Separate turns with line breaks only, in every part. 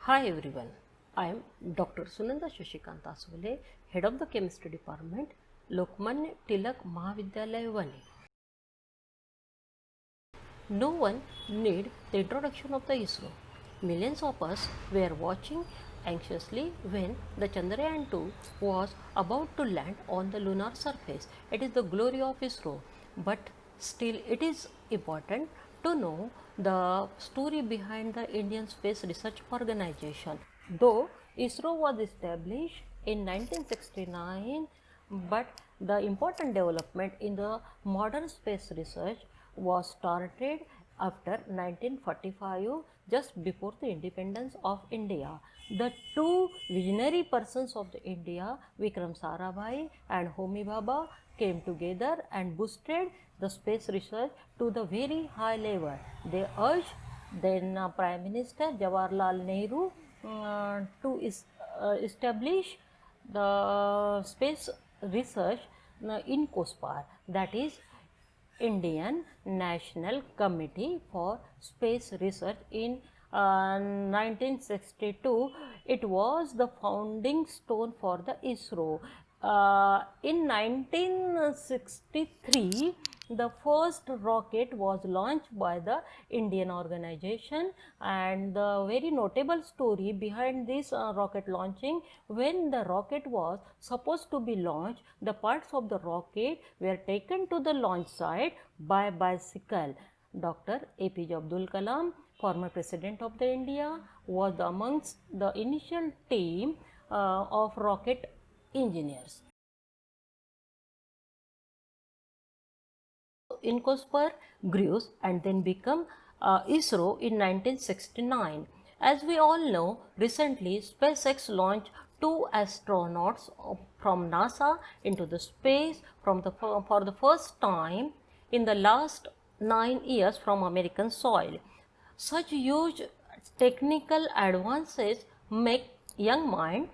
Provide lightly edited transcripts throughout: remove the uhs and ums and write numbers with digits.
Hi everyone, I am Dr. Sunanda Shashikant Aswale, Head of the Chemistry Department, Lokmanya Tilak Mahavidyalaya Vani. No one need the introduction of the ISRO. Millions of us were watching anxiously when the Chandrayaan 2 was about to land on the lunar surface. It is the glory of ISRO, but still it is important to know the story behind the Indian Space Research Organization. Though ISRO was established in 1969, but the important development in the modern space research was started after 1945, just before the independence of India. The two visionary persons of the India, Vikram Sarabhai and Homi Bhabha, came together and boosted the space research to the very high level. They urged then Prime Minister Jawaharlal Nehru to establish the space research in COSPAR, that is Indian National Committee for Space Research in 1962. It was the founding stone for the ISRO. In 1963, the first rocket was launched by the Indian organization, and the very notable story behind this rocket launching, when the rocket was supposed to be launched, the parts of the rocket were taken to the launch site by bicycle. Dr. APJ Abdul Kalam, former President of the India, was amongst the initial team of rocket engineers. In COSPAR grew and then became ISRO in 1969. As we all know, recently SpaceX launched two astronauts from NASA into the space for the first time in the last 9 years from American soil. Such huge technical advances make young mind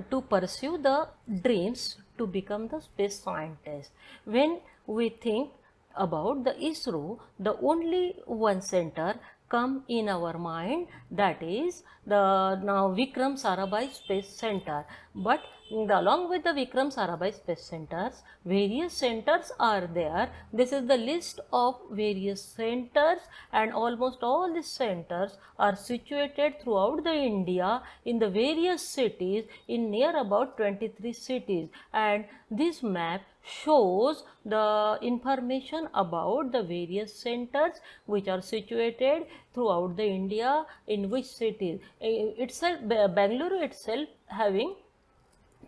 to pursue the dreams to become the space scientist. When we think about the ISRO, the only one center come in our mind, that is the Vikram Sarabhai Space Center. But along with the Vikram Sarabhai Space Centers, various centers are there. This is the list of various centers, and almost all these centers are situated throughout the India in the various cities, in near about 23 cities, and this map shows the information about the various centers which are situated throughout the India, in which cities. Bangalore itself having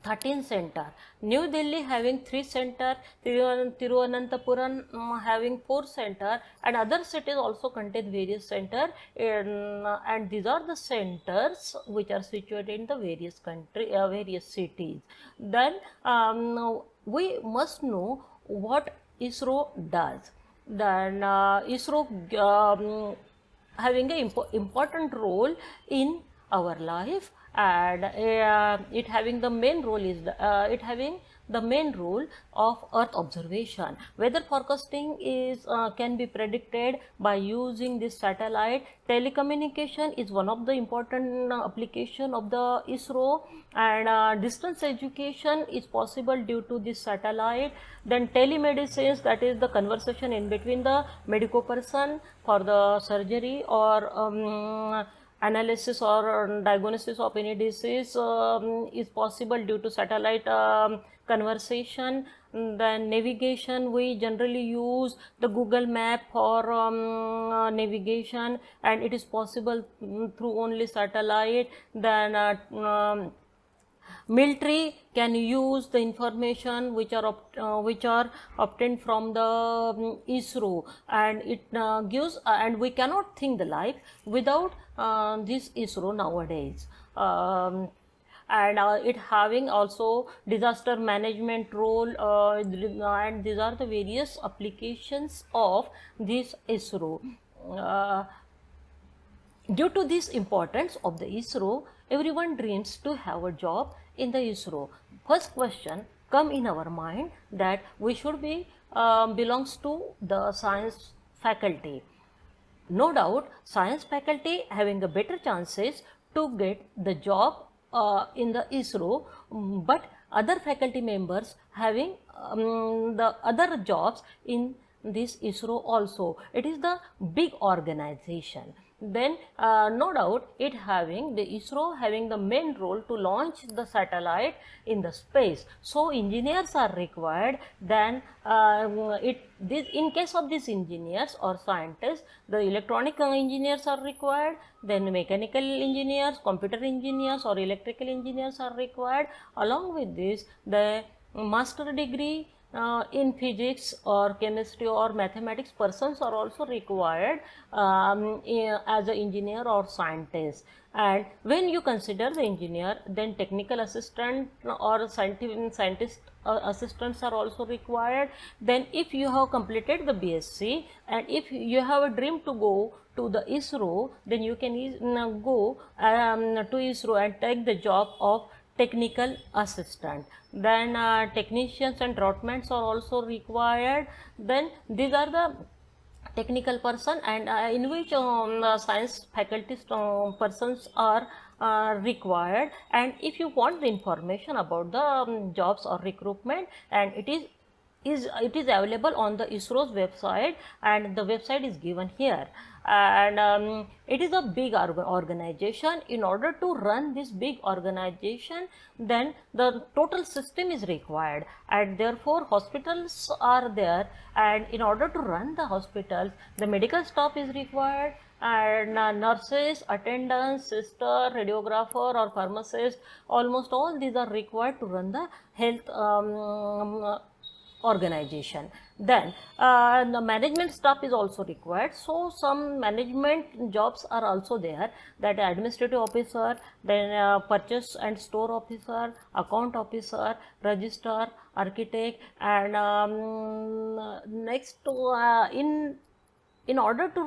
13 center, New Delhi having 3 center, Tiruvananthapuram having 4 center, and other cities also contain various center, and these are the centers which are situated in the various various cities. Then we must know what ISRO does. Then ISRO having an important role in our life, and it having the main role of Earth observation. Weather forecasting is can be predicted by using this satellite. Telecommunication is one of the important application of the ISRO, and distance education is possible due to this satellite. Then telemedicine, that is the conversation in between the medical person for the surgery or analysis or diagnosis of any disease is possible due to satellite conversation. Then navigation, we generally use the Google map for navigation, and it is possible through only satellite. Then military can use the information which are obtained from the ISRO, and it gives and we cannot think the life without this ISRO nowadays. And it having also disaster management role, and these are the various applications of this ISRO. Due to this importance of the ISRO, everyone dreams to have a job in the ISRO. First question come in our mind that we should be belongs to the science faculty. No doubt, science faculty having a better chances to get the job in the ISRO, but other faculty members having the other jobs in this ISRO also. It is the big organization. Then no doubt the ISRO having the main role to launch the satellite in the space. So engineers are required. Then in case of these engineers or scientists, the electronic engineers are required, then mechanical engineers, computer engineers or electrical engineers are required. Along with this, the master degree in physics or chemistry or mathematics persons are also required as an engineer or scientist. And when you consider the engineer, then technical assistant or scientist assistants are also required. Then if you have completed the BSc and if you have a dream to go to the ISRO, then you can go to ISRO and take the job of technical assistant. Then technicians and draughtsmen are also required. Then these are the technical person, and in which science faculty persons are required. And if you want the information about the jobs or recruitment, and it is available on the ISRO's website, and the website is given here. And it is a big organization. In order to run this big organization, then the total system is required, and therefore hospitals are there, and in order to run the hospitals, the medical staff is required, and nurses, attendants, sister, radiographer or pharmacist, almost all these are required to run the health organization. Then the management staff is also required. So some management jobs are also there, that administrative officer, then purchase and store officer, account officer, registrar, architect, and next in order to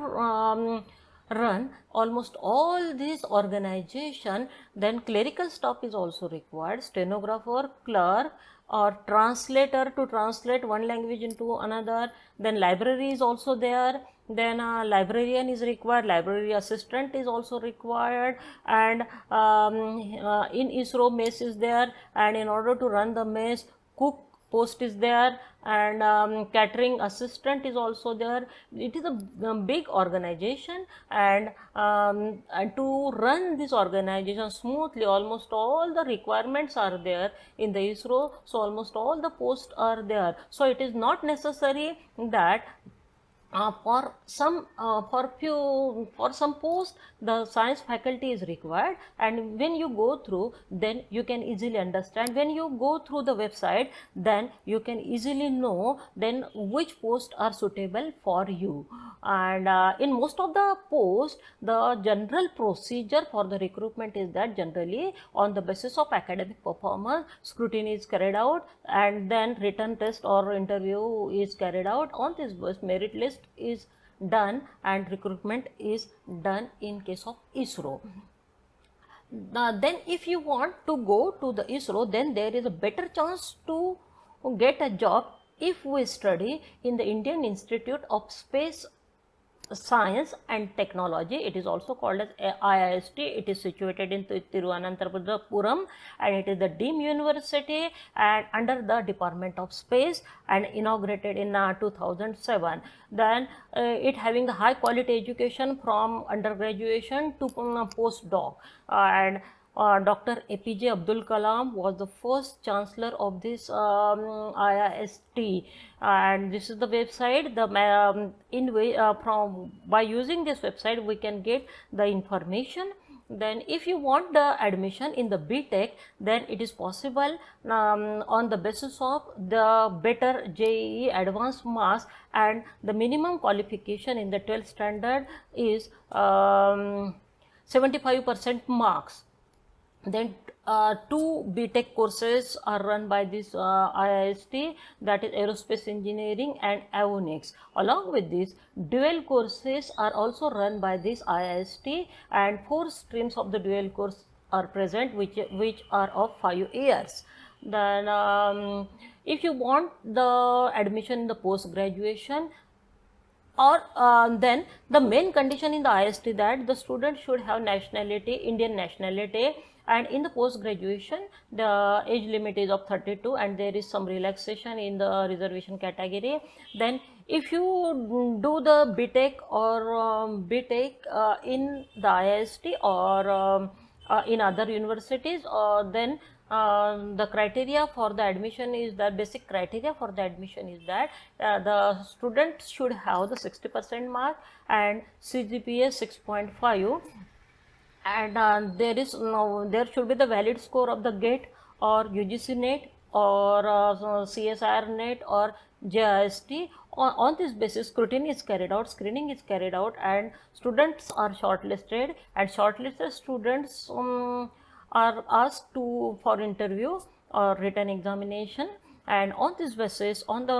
run almost all these organization, then clerical staff is also required, stenographer, clerk or translator to translate one language into another. Then library is also there, then librarian is required, library assistant is also required, and in ISRO mess is there, and in order to run the mess, cook post is there, and catering assistant is also there. It is a big organization, and to run this organization smoothly, almost all the requirements are there in the ISRO. So almost all the posts are there. So it is not necessary that for some post the science faculty is required, and when you go through, then you can easily understand. When you go through the website, then you can easily know then which posts are suitable for you. And in most of the posts, the general procedure for the recruitment is that generally on the basis of academic performance, scrutiny is carried out, and then written test or interview is carried out. On this basis, merit list is done and recruitment is done in case of ISRO. Then if you want to go to the ISRO, then there is a better chance to get a job if we study in the Indian Institute of Space Science and Technology. It is also called as IIST. It is situated in Tiruvananthapuram, and it is the deemed university and under the Department of Space, and inaugurated in 2007. Then it having the high quality education from undergraduation to postdoc, and Dr. APJ Abdul Kalam was the first chancellor of this IIST, and this is the website. By using this website, we can get the information. Then if you want the admission in the BTech, then it is possible on the basis of the better JEE advanced marks, and the minimum qualification in the 12th standard is 75% marks. Then two BTech courses are run by this IIST, that is aerospace engineering and avionics. Along with this, dual courses are also run by this IIST, and 4 streams of the dual course are present, which are of 5 years. Then if you want the admission in the post graduation, or then the main condition in the IST that the student should have nationality, Indian nationality, and in the post graduation the age limit is of 32 and there is some relaxation in the reservation category. Then if you do the BTech or BTech in the IST or in other universities, then the criteria for the admission is the basic criteria for the admission is that the student should have the 60% mark and CGPA 6.5, and there should be the valid score of the GATE or UGC NET or CSIR NET or JIST. On this basis, scrutiny is carried out, screening is carried out, and students are shortlisted, and shortlisted students are asked to for interview or written examination, and on this basis, on the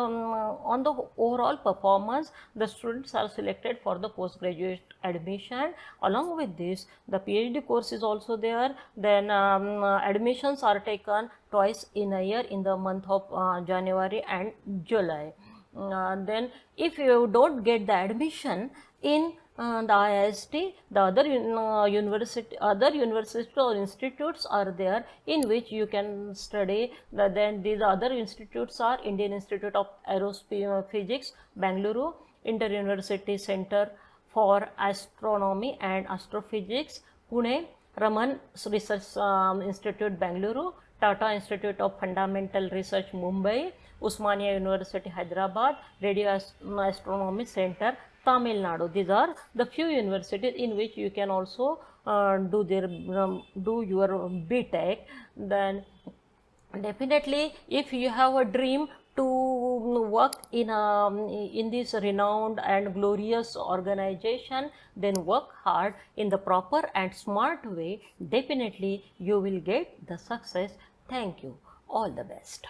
overall performance, the students are selected for the postgraduate admission. Along with this, the PhD course is also there. Then admissions are taken twice in a year in the month of January and July. Then if you don't get the admission in the IST, the other universities or institutes are there in which you can study. Then these other institutes are Indian Institute of Aerophysics, Bangalore, Inter-University Center for Astronomy and Astrophysics, Pune, Raman Research Institute, Bangalore, Tata Institute of Fundamental Research, Mumbai, Usmania University, Hyderabad, Radio Astronomy Center, Tamil Nadu. These are the few universities in which you can also do your BTech. Then definitely, if you have a dream to work in this renowned and glorious organization, then work hard in the proper and smart way. Definitely, you will get the success. Thank you. All the best.